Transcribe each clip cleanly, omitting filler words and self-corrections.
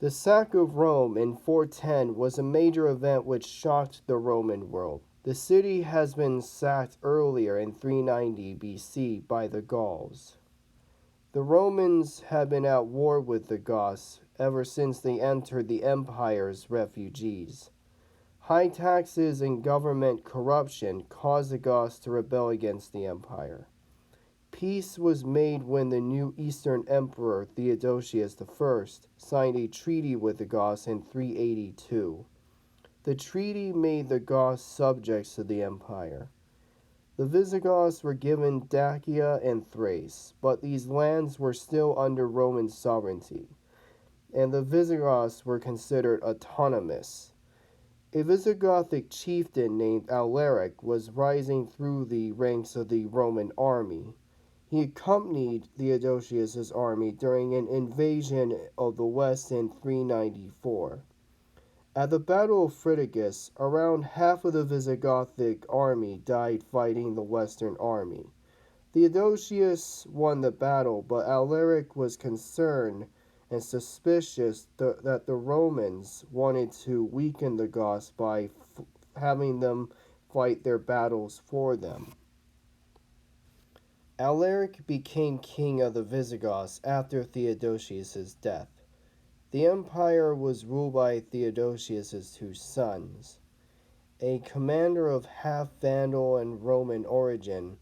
The sack of Rome in 410 was a major event which shocked the Roman world. The city has been sacked earlier in 390 BC by the Gauls. The Romans had been at war with the Goths ever since they entered the empire's refugees. High taxes and government corruption caused the Goths to rebel against the empire. Peace was made when the new Eastern Emperor Theodosius I signed a treaty with the Goths in 382. The treaty made the Goths subjects to the empire. The Visigoths were given Dacia and Thrace, but these lands were still under Roman sovereignty, and the Visigoths were considered autonomous. A Visigothic chieftain named Alaric was rising through the ranks of the Roman army. He accompanied Theodosius's army during an invasion of the West in 394. At the Battle of Fritigis, around half of the Visigothic army died fighting the Western army. Theodosius won the battle, but Alaric was concerned and suspicious that the Romans wanted to weaken the Goths by having them fight their battles for them. Alaric became king of the Visigoths after Theodosius's death. The empire was ruled by Theodosius's two sons. A commander of half Vandal and Roman origin,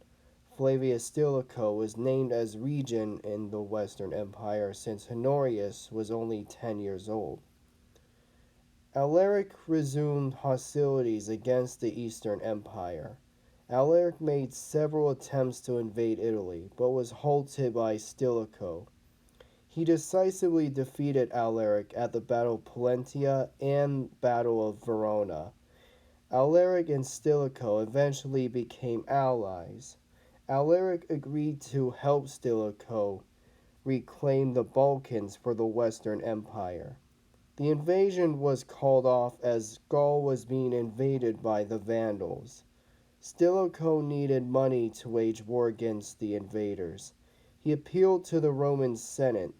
Flavius Stilicho, was named as regent in the Western Empire since Honorius was only 10 years old. Alaric resumed hostilities against the Eastern Empire. Alaric made several attempts to invade Italy, but was halted by Stilicho. He decisively defeated Alaric at the Battle of Pollentia and Battle of Verona. Alaric and Stilicho eventually became allies. Alaric agreed to help Stilicho reclaim the Balkans for the Western Empire. The invasion was called off as Gaul was being invaded by the Vandals. Stilicho needed money to wage war against the invaders. He appealed to the Roman Senate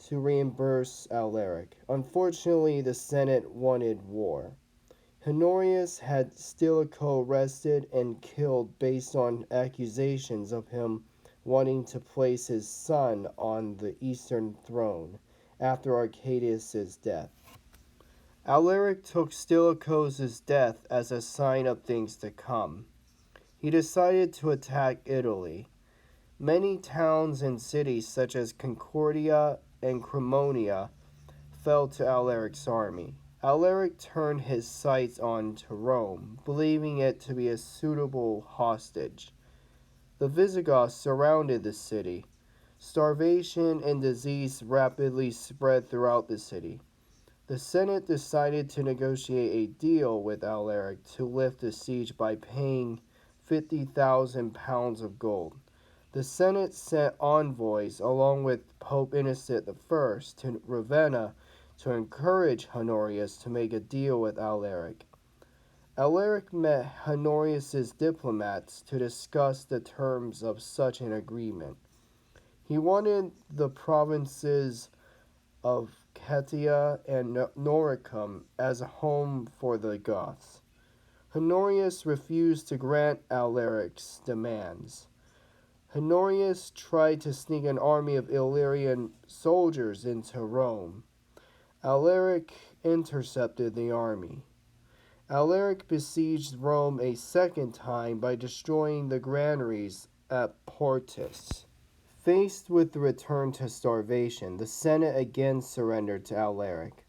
to reimburse Alaric. Unfortunately, the Senate wanted war. Honorius had Stilicho arrested and killed based on accusations of him wanting to place his son on the Eastern throne after Arcadius's death. Alaric took Stilicho's death as a sign of things to come. He decided to attack Italy. Many towns and cities such as Concordia and Cremonia fell to Alaric's army. Alaric turned his sights on to Rome, believing it to be a suitable hostage. The Visigoths surrounded the city. Starvation and disease rapidly spread throughout the city. The Senate decided to negotiate a deal with Alaric to lift the siege by paying 50,000 pounds of gold. The Senate sent envoys along with Pope Innocent I to Ravenna to encourage Honorius to make a deal with Alaric. Alaric met Honorius's diplomats to discuss the terms of such an agreement. He wanted the provinces of Cetia and Noricum as a home for the Goths. Honorius refused to grant Alaric's demands. Honorius tried to sneak an army of Illyrian soldiers into Rome. Alaric intercepted the army. Alaric besieged Rome a second time by destroying the granaries at Portus. Faced with the return to starvation, the Senate again surrendered to Alaric.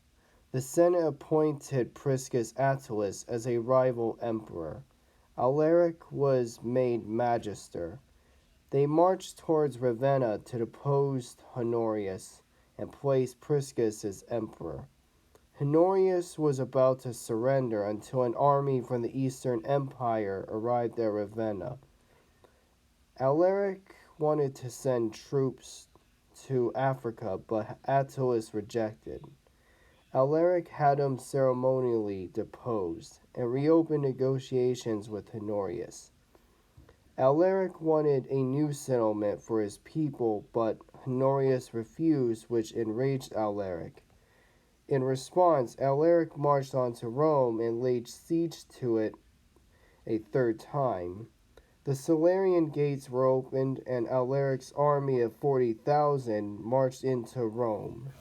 The Senate appointed Priscus Attalus as a rival emperor. Alaric was made magister. They marched towards Ravenna to depose Honorius and place Priscus as emperor. Honorius was about to surrender until an army from the Eastern Empire arrived at Ravenna. Alaric wanted to send troops to Africa, but Attalus rejected. Alaric had him ceremonially deposed and reopened negotiations with Honorius. Alaric wanted a new settlement for his people, but Honorius refused, which enraged Alaric. In response, Alaric marched on to Rome and laid siege to it a third time. The Salarian gates were opened, and Alaric's army of 40,000 marched into Rome.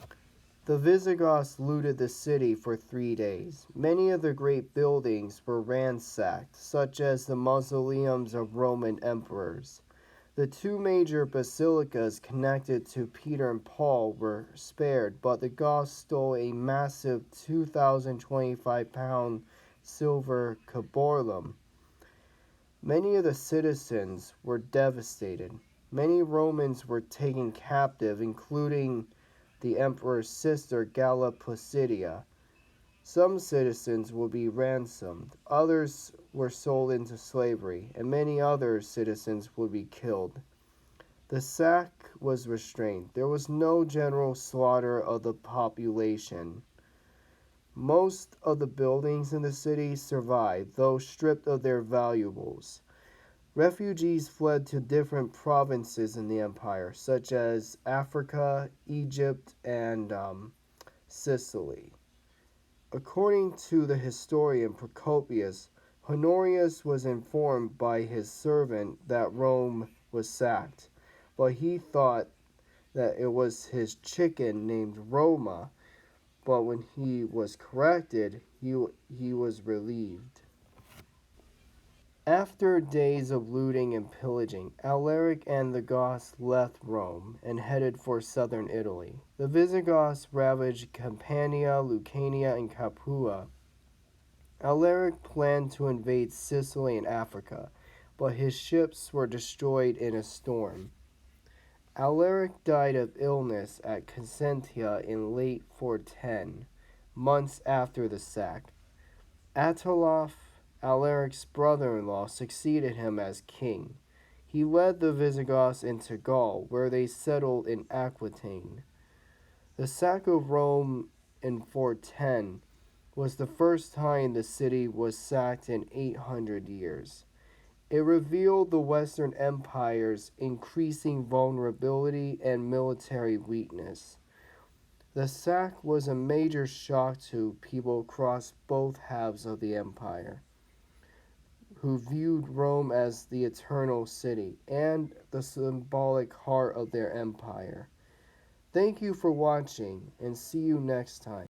The Visigoths looted the city for 3 days. Many of the great buildings were ransacked, such as the mausoleums of Roman emperors. The two major basilicas connected to Peter and Paul were spared, but the Goths stole a massive 2,025-pound silver ciborium. Many of the citizens were devastated. Many Romans were taken captive, including the emperor's sister Galla Placidia. Some citizens would be ransomed, others were sold into slavery, and many other citizens would be killed. The sack was restrained. There was no general slaughter of the population. Most of the buildings in the city survived, though stripped of their valuables. Refugees fled to different provinces in the empire, such as Africa, Egypt, and Sicily. According to the historian Procopius, Honorius was informed by his servant that Rome was sacked, but he thought that it was his chicken named Roma, but when he was corrected, he was relieved. After days of looting and pillaging, Alaric and the Goths left Rome and headed for southern Italy. The Visigoths ravaged Campania, Lucania, and Capua. Alaric planned to invade Sicily and Africa, but his ships were destroyed in a storm. Alaric died of illness at Consentia in late 410, months after the sack. Attalaf, Alaric's brother-in-law, succeeded him as king. He led the Visigoths into Gaul, where they settled in Aquitaine. The sack of Rome in 410 was the first time the city was sacked in 800 years. It revealed the Western Empire's increasing vulnerability and military weakness. The sack was a major shock to people across both halves of the empire, who viewed Rome as the eternal city and the symbolic heart of their empire. Thank you for watching, and see you next time.